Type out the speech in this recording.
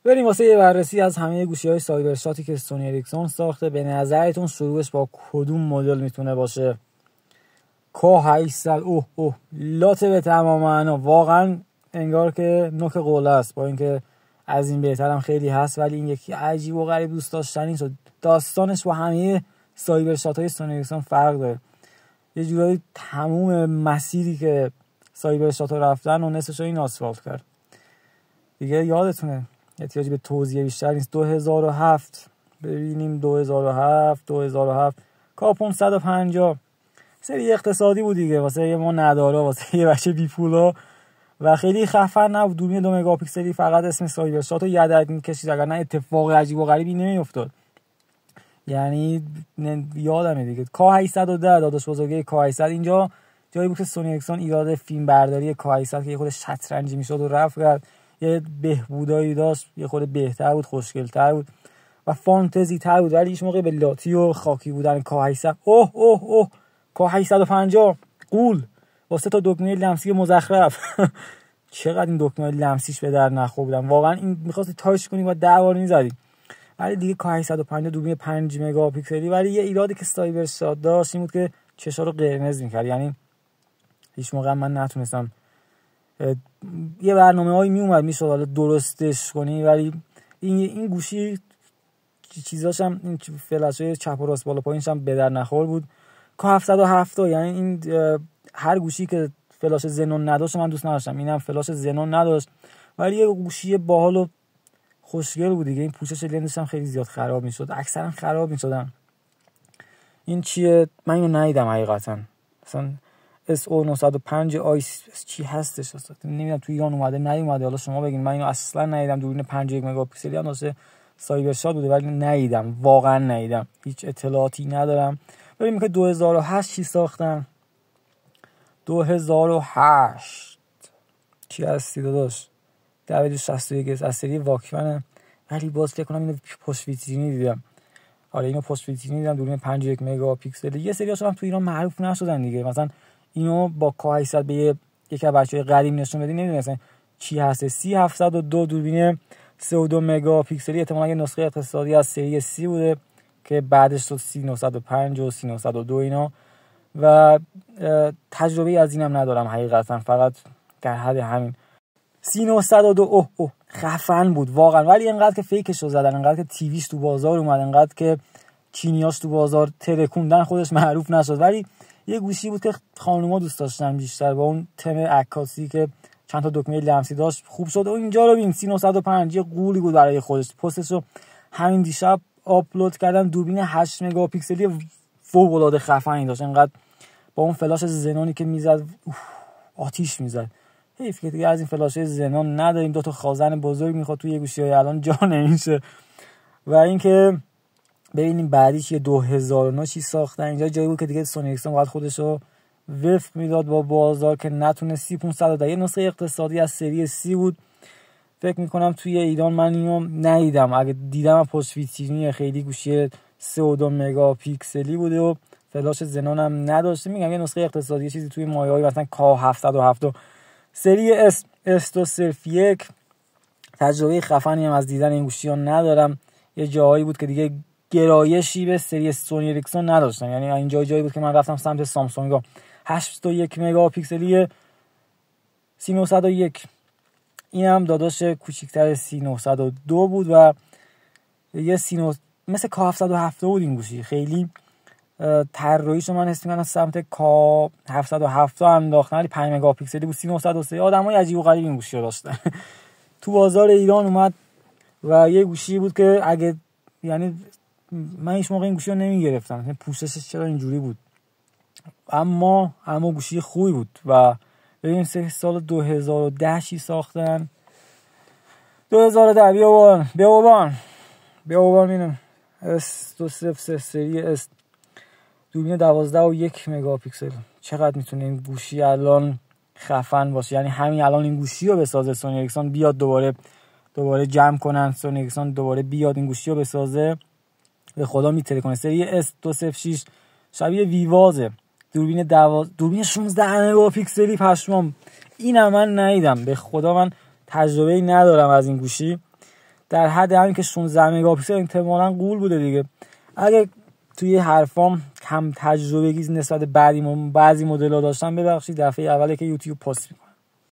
بریم واسه یه بررسی از همه گوشی‌های سایبر شاتی که سونی اریکسون ساخته. به نظرتون شروعش با کدوم مدل میتونه باشه؟ K800 اوه لاته به تمام معنا، واقعا انگار که نوک قوله است، با اینکه از این بهتر هم خیلی هست، ولی این یکی عجیب و غریب دوست داشتنی شد. داستانش با همه سایبر شات‌های سونی اریکسون فرق داره. یه جورایی تموم مسیری که سایبر شات‌ها رفتن و نصفش رو این آسفالت کرد دیگه. یادتونه، احتیاجی به توضیح بیشتر نیست. 2007 ببینیم، 2007 K550 سری اقتصادی بود دیگه، واسه یه ما ندارا، واسه یه بچه بی پولا و خیلی خفن نبود. دوربین 2 مگاپیکسلی، فقط اسم سایبر شات رو یدک می‌کشید، اگر نه اتفاق عجیب و غریبی نمی‌افتاد. یعنی یادمه دیگه K810 داداش بزرگه K800 اینجا جایی بود که سونی اریکسون ایراد فیلم برداری K800 که یه خود شطرنجی میشد و رفت کرد، یه بهبودایی داشت، یه خود بهتر بود، خوشگل‌تر بود و فانتزی تر بود، ولی هیچ موقع به لاتی و خاکی بودن K800. اوه K850 قول واسه تا دکمه لمسی مزخرف. چقدر این دکمه لمسیش به در نخوردن واقعا. این می‌خواستی تاچ کنی و 10 بار می‌زدی. ولی دیگه K850 دوربین 5 مگاپیکسلی، ولی یه ایرادی که سایبر شات داشت این بود که چشا رو قرمز می‌کرد. یعنی هیچ موقع من نتونستم، یه برنامه‌هایی میومد میشد حالا درستش کنی، ولی این گوشی چیزاش هم، این فلش‌های چپ و راست بالا پایینش هم به در نخور بود. K770 یعنی این هر گوشی که فلاش زنون نداشت من دوست نداشتم، اینم فلاش زنون نداشت، ولی یه گوشی باحال و خوشگل بود دیگه. این پوشش لنزش هم خیلی زیاد خراب میشد، اکثرا خراب میشدن. این چیه؟ من اینو ندیدم حقیقتا، مثلا SO905 آیس چی هستش اصلا نمیدونم، تو ایران اومده نیومده، حالا شما بگین. من اینو اصلا ندیدم. دوربین 5 مگاپیکسلی هم واسه سایبر شات بوده ولی ندیدم، واقعا ندیدم، هیچ اطلاعاتی ندارم. ببینیم که 2008 چی ساختن. 2008 چی هستی داداش؟ W61 از سری واکمنه، ولی باز فکر کنم اینو پشت ویترینی دیدم. آره اینو پشت ویترینی دیدم، دوربین 5 مگاپیکسلی. یه سریاشون هم تو ایران معروف نشدن دیگه، مثلا اینو با K800 به یک از بچهای قدیم نشون بدی نمیدونم مثلا چی هست. 3702 دوربین 32 مگاپیکسلی، احتمالاً یه نسخه اقتصادی از سری C بوده که بعدش تو 3905 و 3902 اینا، و تجربه از اینم ندارم حقیقتا، فقط در حد همین. 3902 اوه خفن بود واقعا، ولی اینقدر که فیکش رو زدن، اینقدر که تیویش تو بازار اومد، اینقدر که چینیاش تو بازار ترکوندن، خودش معروف نشد. ولی یه گوشی بود که خانوما دوست داشتن بیشتر، با اون تم عکاسی که چند تا دکمه لمسی داشت خوب شد. و اینجا رو ببین 3905 یه قولی بود برای خودش. پستش رو همین دیشب آپلود کردم. دوربین 8 مگاپیکسلی فوق العاده خفنی داشت، اینقدر با اون فلاش زنونی که میزد آتیش میزد. حیف که دیگه از این فلاشه زنون نداریم، دو تا خازن بزرگ میخواد توی گوشی‌های الان جا نمیشه. و اینکه ببینیم بعدی چیه. 2009 چی ساختن. اینجا جایی بود که دیگه سونی اریکسون باید خودش رو وفق میداد با بازار که نتونه 3500 یه نسخه اقتصادی از سری C بود. فکر میکنم توی ایران من اینو ندیدم، اگه دیدم پشت ویترینی، خیلی گوشی 32 مگاپیکسلی بوده و فلاش زنون هم نداشته. میگم یه نسخه اقتصادی چیزی توی مایه‌های مثلا K707 سری S201. تجربه خفنی هم از دیدن این گوشی‌ها ندارم. یه جایی بود که دیگه گرایشی به سری سونی اریکسون نداشتم، یعنی اینجا جایی بود که من رفتم سمت سامسونگا. 81 مگاپیکسلی 3901 این هم داداش کوچیک‌تر 3902 بود و یه مثل K707 بود این گوشی. خیلی طراحیشو من حس می‌کنم سمت K707 انداختن، ولی 5 مگاپیکسلی بود. 3903 آدمای عجیب و غریب این گوشی رو داشتن. تو بازار ایران اومد و یه گوشی بود که اگه، یعنی من هیچ موقع این گوشی رو نمیگرفتم، پوششش چرا اینجوری بود، اما گوشی خوبی بود. و ببین سال 2010 چی ساختن. 2010 بیابان اینم S203 سری S دوربین 12 و 1 مگاپیکسل. چقدر میتونه این گوشی الان خفن باشه، یعنی همین الان این گوشی رو بسازه سونی اریکسون، بیاد دوباره جمع کنن، سونی اریکسون دوباره بیاد این گوشی رو بسازه، به خدا میتره کنه. سری S206 شبیه ویوازه. دوربین 16 مگاپیکسلی پشمام. اینم من ندیدم، به خدا من تجربه ندارم از این گوشی. در حد همین که 16 مگاپیکسل احتمالاً قول بوده دیگه. اگه توی حرفام کم تجربگی نسبت بعضی مدل‌ها داشتم ببخشید، دفعه اوله که یوتیوب پست میکنم.